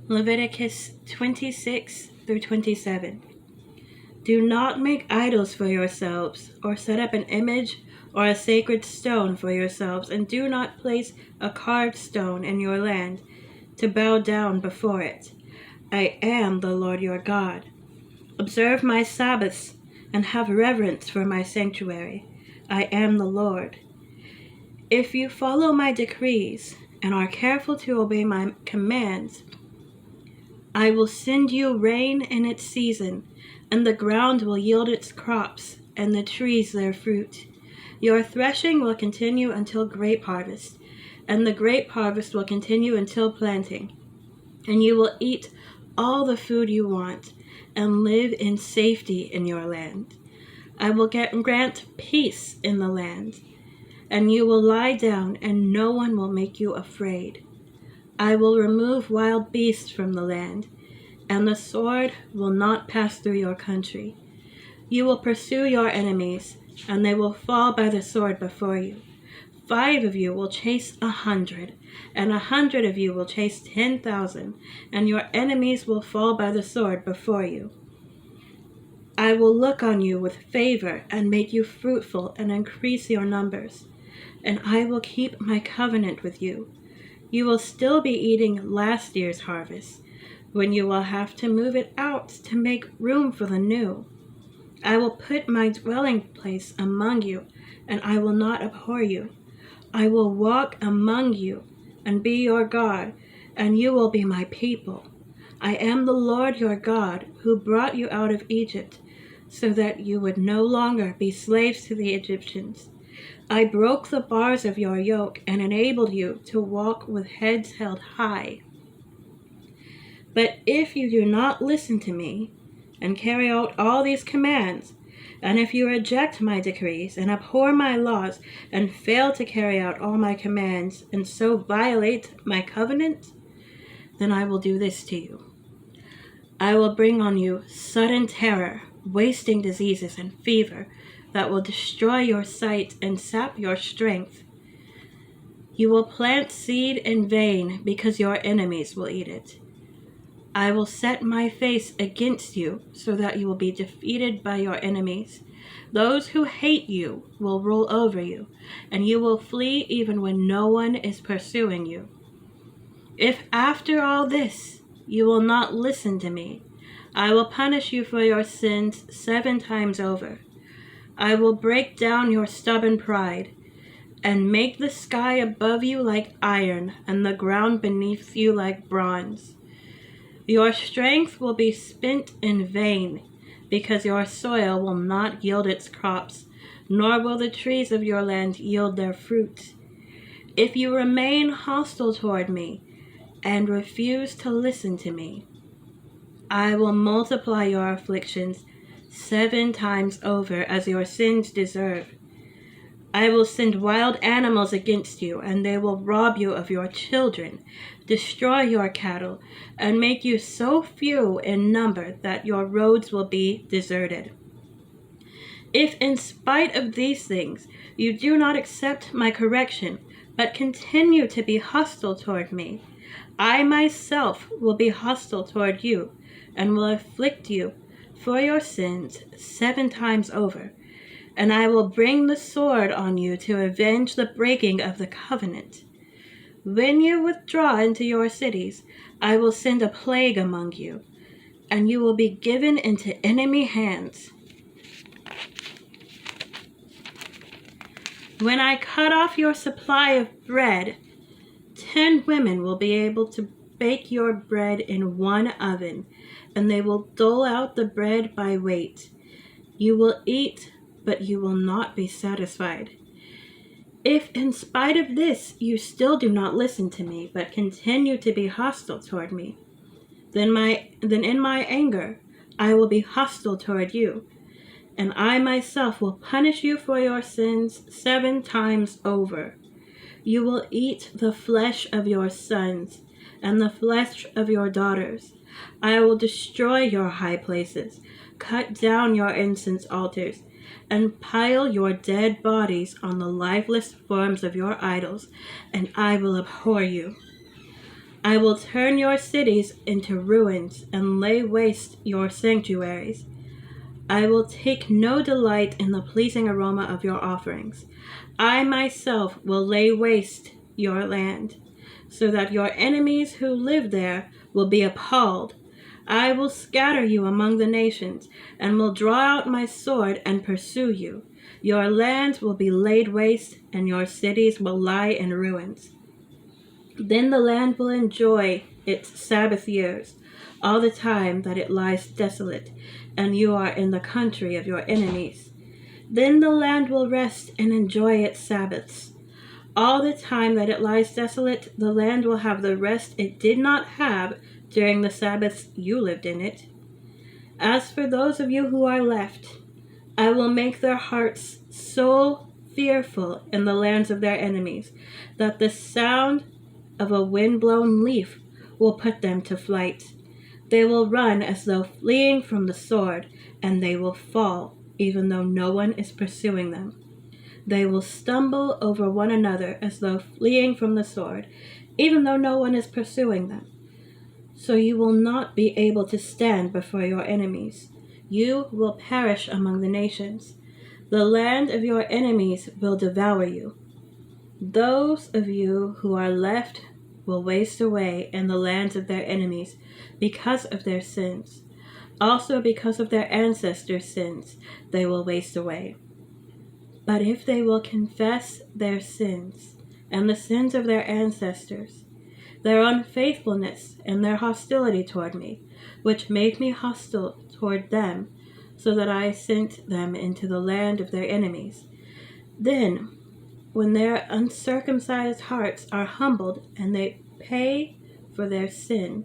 Leviticus 26 through 27. Do not make idols for yourselves, or set up an image or a sacred stone for yourselves, and do not place a carved stone in your land to bow down before it. I am the Lord your God. Observe my Sabbaths and have reverence for my sanctuary. I am the Lord. If you follow my decrees and are careful to obey my commands, I will send you rain in its season, and the ground will yield its crops, and the trees their fruit. Your threshing will continue until grape harvest, and the grape harvest will continue until planting. And you will eat all the food you want, and live in safety in your land. I will grant peace in the land, and you will lie down, and no one will make you afraid. I will remove wild beasts from the land, and the sword will not pass through your country. You will pursue your enemies, and they will fall by the sword before you. 5 of you will chase 100, and 100 of you will chase 10,000, and your enemies will fall by the sword before you. I will look on you with favor and make you fruitful and increase your numbers, and I will keep my covenant with you. You will still be eating last year's harvest, when you will have to move it out to make room for the new. I will put my dwelling place among you, and I will not abhor you. I will walk among you and be your God, and you will be my people. I am the Lord your God, who brought you out of Egypt, so that you would no longer be slaves to the Egyptians. I broke the bars of your yoke and enabled you to walk with heads held high. But if you do not listen to me and carry out all these commands, and if you reject my decrees and abhor my laws and fail to carry out all my commands and so violate my covenant, then I will do this to you. I will bring on you sudden terror, wasting diseases and fever that will destroy your sight and sap your strength. You will plant seed in vain because your enemies will eat it. I will set my face against you so that you will be defeated by your enemies. Those who hate you will rule over you, and you will flee even when no one is pursuing you. If after all this you will not listen to me, I will punish you for your sins 7 times over. I will break down your stubborn pride and make the sky above you like iron and the ground beneath you like bronze. Your strength will be spent in vain, because your soil will not yield its crops, nor will the trees of your land yield their fruit. If you remain hostile toward me and refuse to listen to me, I will multiply your afflictions 7 times over as your sins deserve. I will send wild animals against you, and they will rob you of your children, destroy your cattle, and make you so few in number that your roads will be deserted. If in spite of these things you do not accept my correction, but continue to be hostile toward me, I myself will be hostile toward you, and will afflict you for your sins 7 times over. And I will bring the sword on you to avenge the breaking of the covenant. When you withdraw into your cities, I will send a plague among you, and you will be given into enemy hands. When I cut off your supply of bread, 10 women will be able to bake your bread in one oven, and they will dole out the bread by weight. You will eat, but you will not be satisfied. If in spite of this you still do not listen to me, but continue to be hostile toward me, then in my anger I will be hostile toward you, and I myself will punish you for your sins 7 times over. You will eat the flesh of your sons and the flesh of your daughters. I will destroy your high places, cut down your incense altars, and pile your dead bodies on the lifeless forms of your idols, and I will abhor you. I will turn your cities into ruins and lay waste your sanctuaries. I will take no delight in the pleasing aroma of your offerings. I myself will lay waste your land, so that your enemies who live there will be appalled. I will scatter you among the nations, and will draw out my sword and pursue you. Your land will be laid waste, and your cities will lie in ruins. Then the land will enjoy its Sabbath years, all the time that it lies desolate, and you are in the country of your enemies. Then the land will rest and enjoy its Sabbaths. All the time that it lies desolate, the land will have the rest it did not have during the Sabbaths you lived in it. As for those of you who are left, I will make their hearts so fearful in the lands of their enemies that the sound of a wind-blown leaf will put them to flight. They will run as though fleeing from the sword, and they will fall, even though no one is pursuing them. They will stumble over one another as though fleeing from the sword, even though no one is pursuing them. So you will not be able to stand before your enemies. You will perish among the nations. The land of your enemies will devour you. Those of you who are left will waste away in the lands of their enemies because of their sins. Also because of their ancestors' sins, they will waste away. But if they will confess their sins and the sins of their ancestors, their unfaithfulness and their hostility toward me, which made me hostile toward them, so that I sent them into the land of their enemies, then, when their uncircumcised hearts are humbled and they pay for their sin,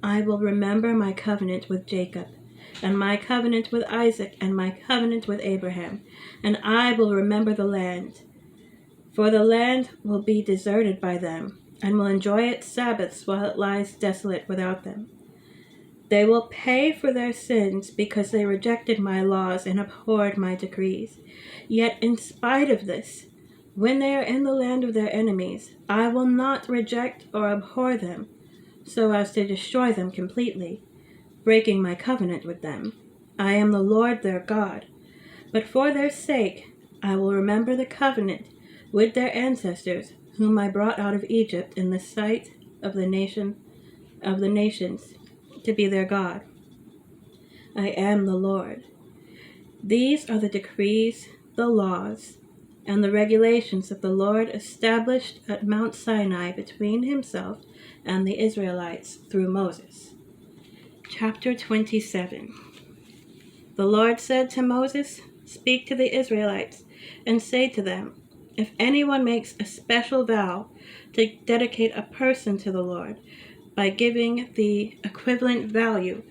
I will remember my covenant with Jacob, and my covenant with Isaac, and my covenant with Abraham, and I will remember the land. For the land will be deserted by them, and will enjoy its Sabbaths while it lies desolate without them. They will pay for their sins because they rejected my laws and abhorred my decrees. Yet in spite of this, when they are in the land of their enemies, I will not reject or abhor them, so as to destroy them completely, breaking my covenant with them. I am the Lord their God. But for their sake I will remember the covenant with their ancestors, whom I brought out of Egypt in the sight of the nations, to be their God. I am the Lord. These are the decrees, the laws, and the regulations that the Lord established at Mount Sinai between himself and the Israelites through Moses. Chapter 27. The Lord said to Moses, "Speak to the Israelites and say to them, if anyone makes a special vow to dedicate a person to the Lord by giving the equivalent value,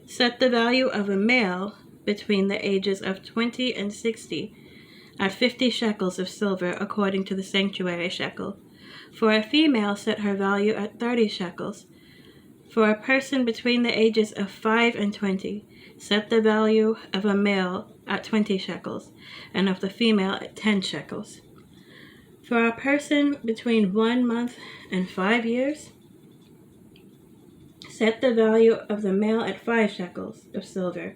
set the value of a male between the ages of 20 and 60 at 50 shekels of silver according to the sanctuary shekel. For a female, set her value at 30 shekels. For a person between the ages of 5 and 20, set the value of a male at 20 shekels, and of the female at 10 shekels. For a person between 1 month and 5 years, set the value of the male at 5 shekels of silver,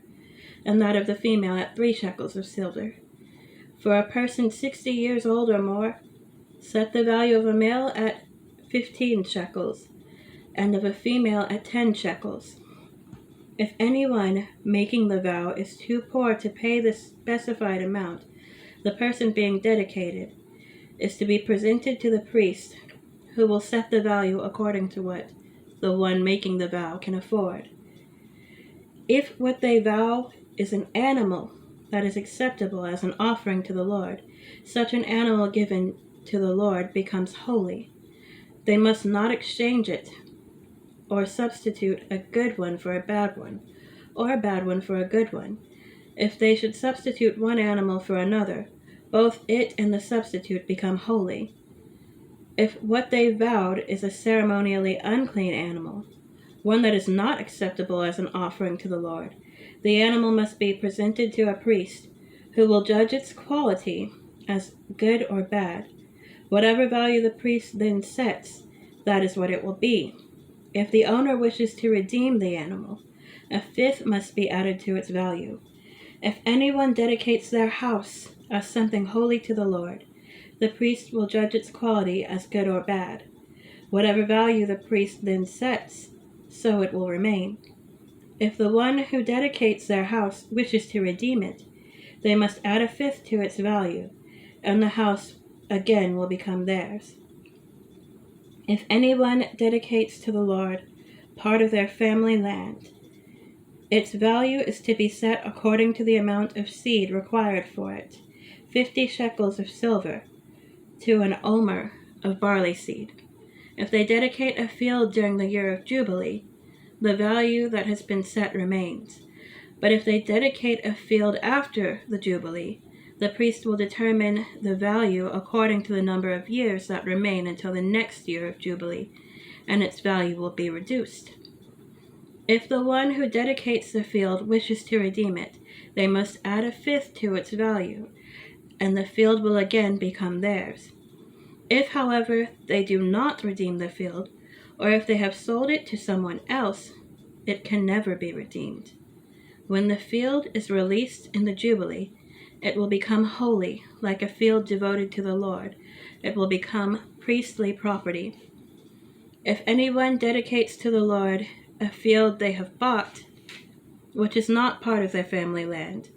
and that of the female at 3 shekels of silver. For a person 60 years old or more, set the value of a male at 15 shekels, and of a female at 10 shekels. If anyone making the vow is too poor to pay the specified amount, the person being dedicated is to be presented to the priest, who will set the value according to what the one making the vow can afford. If what they vow is an animal that is acceptable as an offering to the Lord, such an animal given to the Lord becomes holy. They must not exchange it or substitute a good one for a bad one, or a bad one for a good one. If they should substitute one animal for another, both it and the substitute become holy. If what they vowed is a ceremonially unclean animal, one that is not acceptable as an offering to the Lord, the animal must be presented to a priest, who will judge its quality as good or bad. Whatever value the priest then sets, that is what it will be. If the owner wishes to redeem the animal, a fifth must be added to its value. If anyone dedicates their house as something holy to the Lord, the priest will judge its quality as good or bad. Whatever value the priest then sets, so it will remain. If the one who dedicates their house wishes to redeem it, they must add a fifth to its value, and the house again will become theirs. If anyone dedicates to the Lord part of their family land, its value is to be set according to the amount of seed required for it, 50 shekels of silver to an omer of barley seed. If they dedicate a field during the year of Jubilee, the value that has been set remains. But if they dedicate a field after the Jubilee, the priest will determine the value according to the number of years that remain until the next year of Jubilee, and its value will be reduced. If the one who dedicates the field wishes to redeem it, they must add a fifth to its value, and the field will again become theirs. If, however, they do not redeem the field, or if they have sold it to someone else, it can never be redeemed. When the field is released in the Jubilee, it will become holy, like a field devoted to the Lord. It will become priestly property. If anyone dedicates to the Lord a field they have bought, which is not part of their family land,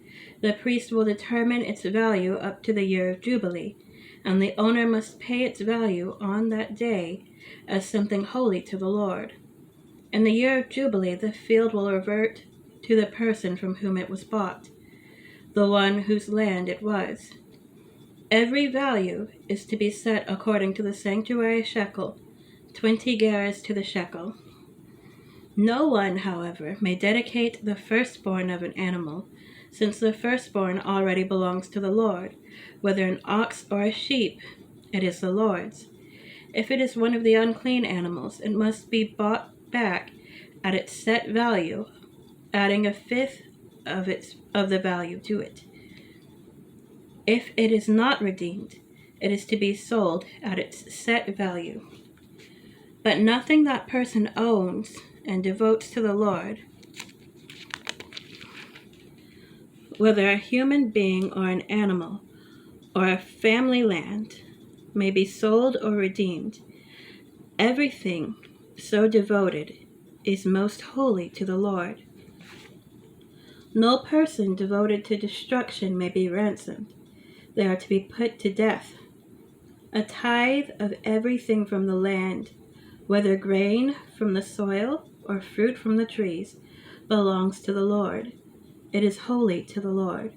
the priest will determine its value up to the year of Jubilee, and the owner must pay its value on that day as something holy to the Lord. In the year of Jubilee, the field will revert to the person from whom it was bought, the one whose land it was. Every value is to be set according to the sanctuary shekel, 20 gerahs to the shekel. No one, however, may dedicate the firstborn of an animal, since the firstborn already belongs to the Lord. Whether an ox or a sheep, it is the Lord's. If it is one of the unclean animals, it must be bought back at its set value, adding a fifth of the value to it. If it is not redeemed, it is to be sold at its set value. But nothing that person owns and devotes to the Lord, whether a human being or an animal or a family land, may be sold or redeemed. Everything so devoted is most holy to the Lord. No person devoted to destruction may be ransomed. They are to be put to death. A tithe of everything from the land, whether grain from the soil or fruit from the trees, belongs to the Lord. It is holy to the Lord.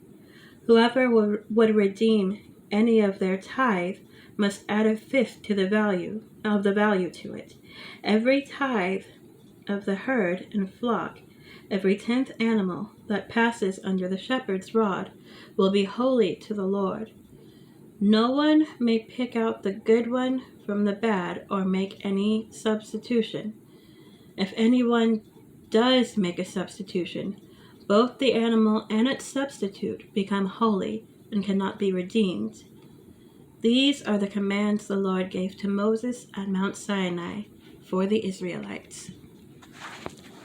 Whoever would redeem any of their tithe must add a fifth to the value to it. Every tithe of the herd and flock, every 10th animal that passes under the shepherd's rod, will be holy to the Lord. No one may pick out the good one from the bad or make any substitution. If anyone does make a substitution, both the animal and its substitute become holy and cannot be redeemed. These are the commands the Lord gave to Moses at Mount Sinai for the Israelites.